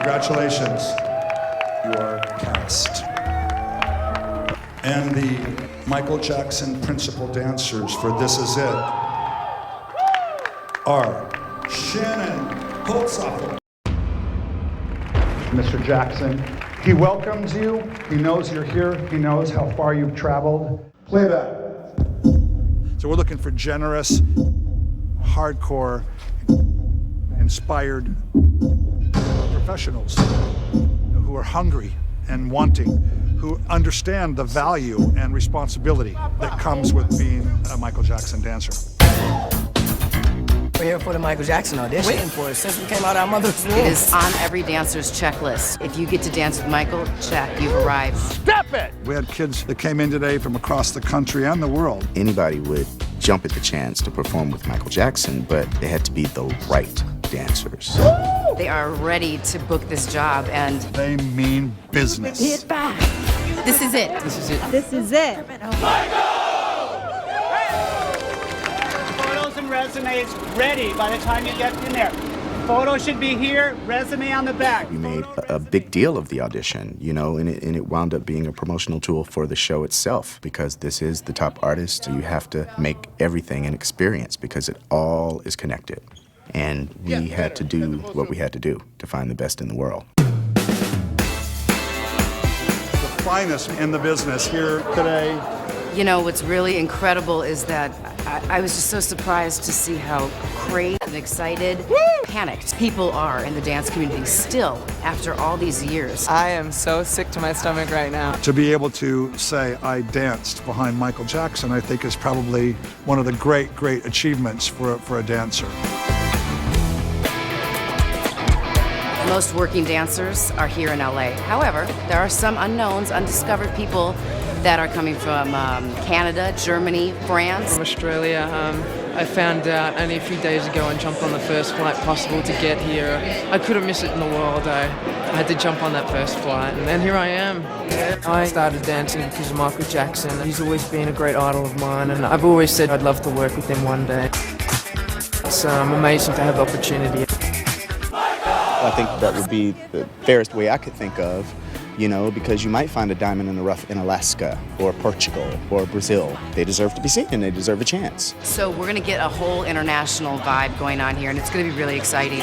Congratulations. You are cast. And the Michael Jackson principal dancers for This Is It are Shannon Holtzapffel. Mr. Jackson, he welcomes you. He knows you're here. He knows how far you've traveled. Playback. So we're looking for generous, hardcore, inspired professionals who are hungry and wanting, who understand the value and responsibility that comes with being a Michael Jackson dancer. We're here for the Michael Jackson audition. Waiting for it since we came out of our mother's womb. It is on every dancer's checklist. If you get to dance with Michael, check, you've arrived. Step it! We had kids that came in today from across the country and the world. Anybody would jump at the chance to perform with Michael Jackson, but they had to be the right dancers. They are ready to book this job, and They mean business. This is it. This is it. This is it. Photos and resumes ready by the time you get in there. Photo should be here, resume on the back. We made a big deal of the audition, you know, and it wound up being a promotional tool for the show itself, because this is the top artist. You have to make everything an experience because it all is connected. And we had to do what we had to do to find the best in the world. The finest in the business here today. You know, what's really incredible is that I was just so surprised to see how great and excited, panicked people are in the dance community still after all these years. I am so sick to my stomach right now. To be able to say I danced behind Michael Jackson, I think is probably one of the great, great achievements for a dancer. Most working dancers are here in LA. However, there are some unknowns, undiscovered people that are coming from Canada, Germany, France. From Australia, I found out only a few days ago and jumped on the first flight possible to get here. I couldn't miss it in the world. I had to jump on that first flight, and then here I am. I started dancing because of Michael Jackson. He's always been a great idol of mine, and I've always said I'd love to work with him one day. It's amazing to have the opportunity. I think that would be the fairest way I could think of, you know, because you might find a diamond in the rough in Alaska or Portugal or Brazil. They deserve to be seen and they deserve a chance. So we're gonna get a whole international vibe going on here, and it's gonna be really exciting.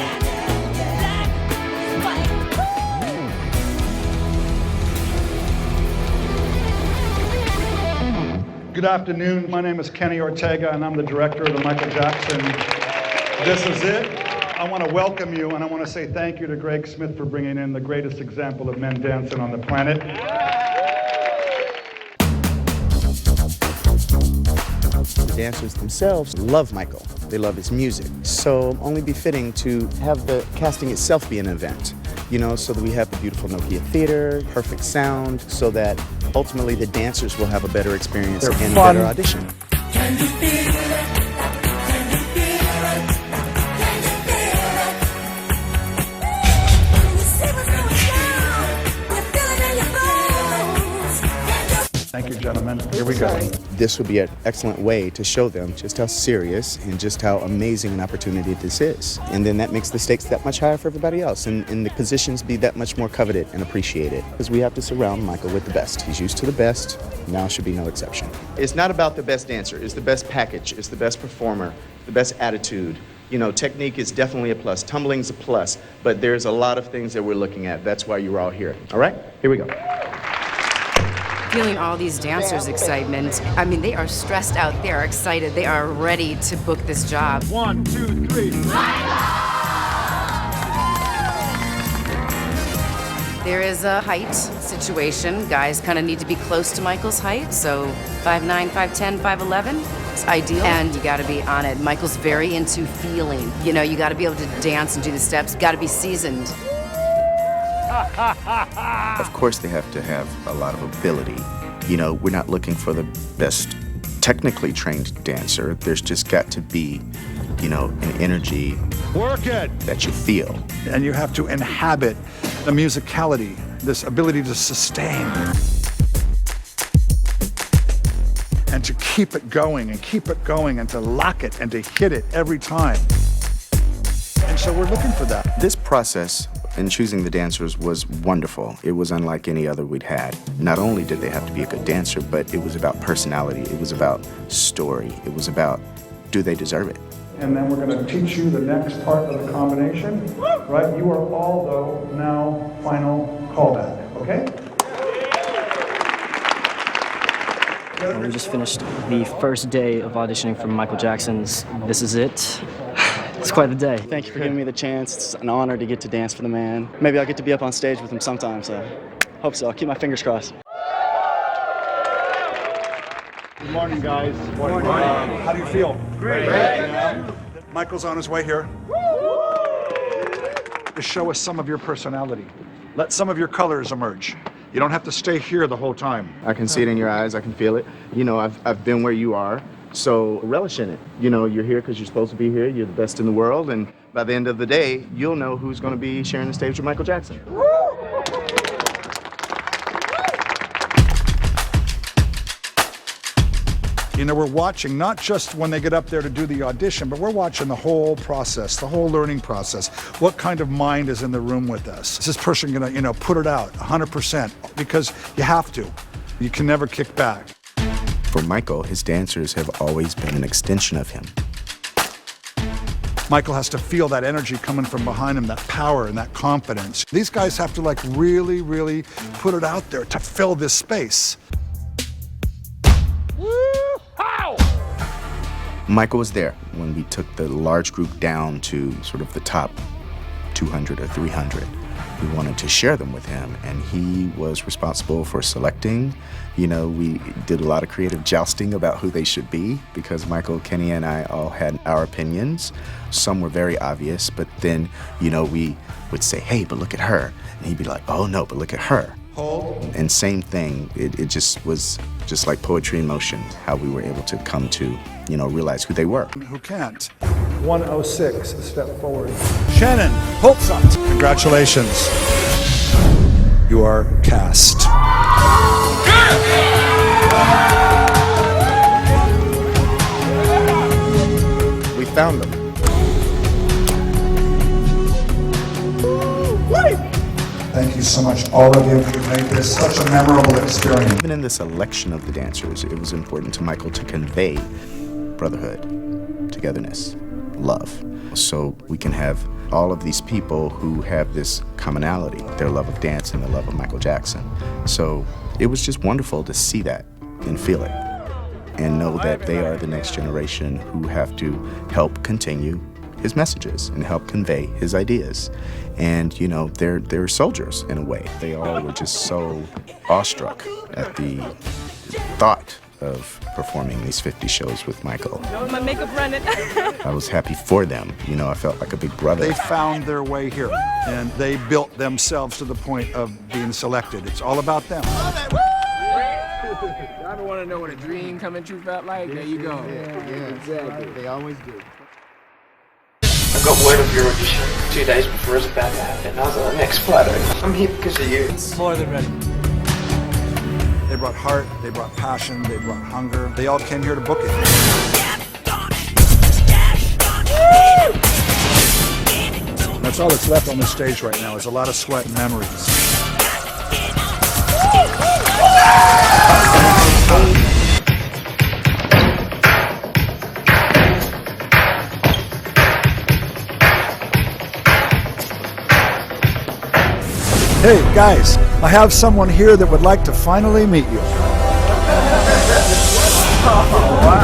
Good afternoon. My name is Kenny Ortega, and I'm the director of the Michael Jackson This Is It. I want to welcome you, and I want to say thank you to Greg Smith for bringing in the greatest example of men dancing on the planet. The dancers themselves love Michael. They love his music. So only befitting to have the casting itself be an event, you know, so that we have the beautiful Nokia Theater, perfect sound, so that ultimately the dancers will have a better experience and a better audition. Can you feel it? Thank you, gentlemen. Here we go. This would be an excellent way to show them just how serious and just how amazing an opportunity this is. And then that makes the stakes that much higher for everybody else, and the positions be that much more coveted and appreciated. Because we have to surround Michael with the best. He's used to the best, now should be no exception. It's not about the best dancer, it's the best package, it's the best performer, the best attitude. You know, technique is definitely a plus, tumbling's a plus, but there's a lot of things that we're looking at. That's why you're all here. All right, here we go. Feeling all these dancers' excitement. I mean, they are stressed out, they are excited, they are ready to book this job. 1, 2, 3. There is a height situation. Guys kind of need to be close to Michael's height, so 5'9", 5'10", 5'11". It's ideal, and you gotta be on it. Michael's very into feeling. You know, you gotta be able to dance and do the steps, you gotta be seasoned. Of course they have to have a lot of ability. You know, we're not looking for the best technically trained dancer. There's just got to be, you know, an energy Work it! that you feel. And you have to inhabit the musicality, this ability to sustain. And to keep it going and keep it going and to lock it and to hit it every time. And so we're looking for that. This process And choosing the dancers was wonderful. It was unlike any other we'd had. Not only did they have to be a good dancer, but it was about personality. It was about story. It was about, do they deserve it? And then we're going to teach you the next part of the combination. Right? You are all, though, now final callback. Okay? We just finished the first day of auditioning for Michael Jackson's This Is It. It's quite the day. Thank you for giving me the chance. It's an honor to get to dance for the man. Maybe I'll get to be up on stage with him sometime, so hope so. I'll keep my fingers crossed. Good morning, guys. Good morning. How do you feel? Great. Michael's on his way here. To show us some of your personality. Let some of your colors emerge. You don't have to stay here the whole time. I can see it in your eyes. I can feel it. You know, I've been where you are, so relish in it. You know, you're here because you're supposed to be here. You're the best in the world, and by the end of the day, you'll know who's going to be sharing the stage with Michael Jackson. You know, we're watching not just when they get up there to do the audition, but we're watching the whole process, the whole learning process. What kind of mind is in the room with us? Is this person gonna, you know, put it out 100%? Because you have to. You can never kick back. For Michael, his dancers have always been an extension of him. Michael has to feel that energy coming from behind him, that power and that confidence. These guys have to like really, really put it out there to fill this space. Michael was there when we took the large group down to sort of the top 200 or 300. We wanted to share them with him, and he was responsible for selecting. You know, we did a lot of creative jousting about who they should be because Michael, Kenny, and I all had our opinions. Some were very obvious, but then, you know, we would say, hey, but look at her. And he'd be like, oh, no, but look at her. Hold. And same thing, it just was just like poetry in motion, how we were able to come to, you know, realize who they were. Who can't? 106, step forward. Shannon Holtzapffel. Congratulations. You are cast. We found them. Thank you so much, all of you. You made this such a memorable experience. Even in the selection of the dancers, it was important to Michael to convey brotherhood, togetherness, love. So we can have all of these people who have this commonality, their love of dance and their love of Michael Jackson. So it was just wonderful to see that and feel it and know that they are the next generation who have to help continue his messages and help convey his ideas. And, you know, they're soldiers in a way. They all were just so awestruck at the thought of performing these 50 shows with Michael. My makeup running. I was happy for them. You know, I felt like a big brother. They found their way here, and they built themselves to the point of being selected. It's all about them. I don't want to know what a dream coming true felt like. There you go. Yeah, exactly. They always do. I got word of your audition 2 days before it was about to happen. I was like, next Friday. I'm here because of you. More than ready. They brought heart, they brought passion, they brought hunger. They all came here to book it. That's all that's left on the stage right now is a lot of sweat and memories. Hey, guys, I have someone here that would like to finally meet you. Oh, wow.